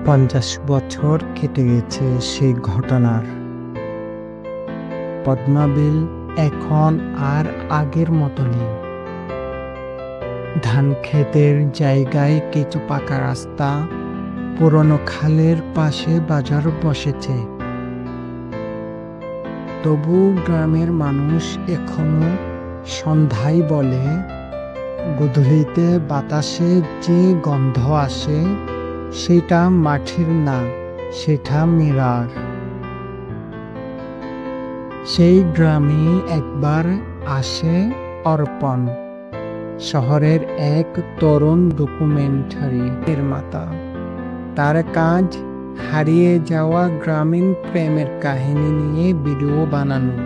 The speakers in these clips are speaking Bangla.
50 বছর কেটে গেছে সেই ঘটনার। পদ্মাবিল এখন আর আগের মতো নেই। ধান ক্ষেতের জায়গায় কিছু পাকা রাস্তা, পুরনো খালের পাশে বাজার বসেছে। তবু গ্রামের মানুষ এখনো সন্ধ্যায় বলে, গোধূলিতে বাতাসে যে গন্ধ আসে সেটা মাটির না, সেটা মীরার। সেই গ্রামে একবার আসে অর্পণ, শহরের এক তরুণ ডকুমেন্টারি নির্মাতা। তার কাজ হারিয়ে যাওয়া গ্রামীণ প্রেমের কাহিনী নিয়ে ভিডিও বানানো।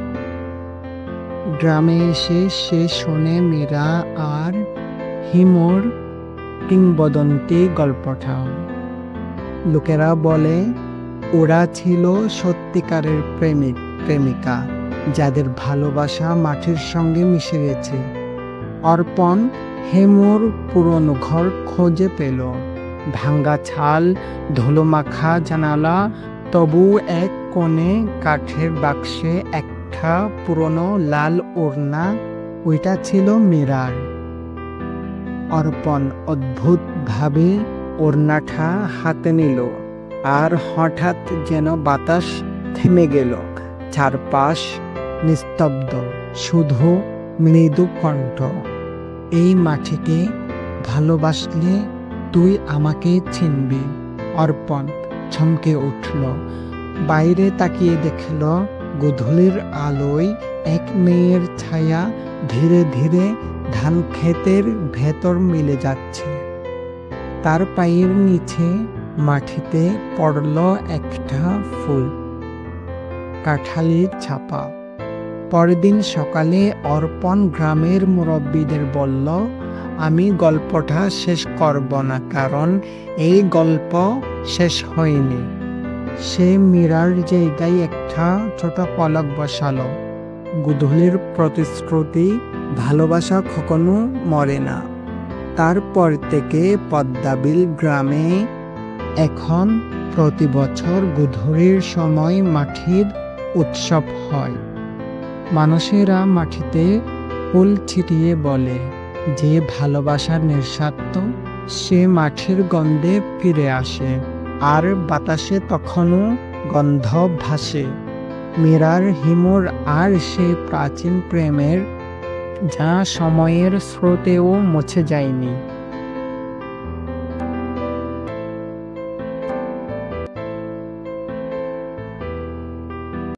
গ্রামে এসে সে শোনে মীরা আর হিমুর কিংবদন্তি গল্পটা। লোকেরা বলে ওরা ছিল সত্যিকারের প্রেমিক প্রেমিকা, যাদের ভালোবাসা মাটির সঙ্গে মিশে গেছে। অর্পণ হেমুর পুরনো ঘর খুঁজে পেল, ভাঙ্গা ছাল, ধুলোমাখা জানালা, তবু এক কোণে কাঠের বাক্সে একটা পুরনো লাল ওড়না, ওইটা ছিল মীরার। অর্পণ অদ্ভুতভাবে ওড়নাটা হাতে নিল, আর হঠাৎ যেন বাতাস থেমে গেল। চারপাশ নিস্তব্ধ, শুধু মৃদু কণ্ঠ। এই মাটিকে ভালোবাসলে তুই আমাকে চিনবি। অর্পণ চমকে উঠল। বাইরে তাকিয়ে দেখল গোধূলির আলোয় এক মেয়ের ছায়া ধীরে ধীরে ধান ক্ষেতের ভেতর মিলে যাচ্ছে। তার পায়ের নিচে মাটিতে পড়ল একটা ফুল, কাঁঠালির ছাপা। পরের দিন সকালে অর্পণ গ্রামের মুরব্বীদের বলল, আমি গল্পটা শেষ করব না, কারণ এই গল্প শেষ হয়নি। সে মীরার জায়গায় একটা ছোট পলক বসালো। গোধূলির প্রতিশ্রুতি, ভালোবাসা কখনো মরে না। তারপর থেকে পদ্মাবিল গ্রামে এখন প্রতি বছর গোধূলির সময় মাটির উৎসব হয়। মানুষেরা মাটিতে ফুল ছিটিয়ে বলে, যে ভালোবাসা নিঃস্বার্থ সে মাটির গন্ধে ফিরে আসে, আর বাতাসে তখনও গন্ধ ভাসে মীরার, হিমুর আর সে প্রাচীন প্রেমের, যা সময়ের স্রোতেও মুছে যায়নি।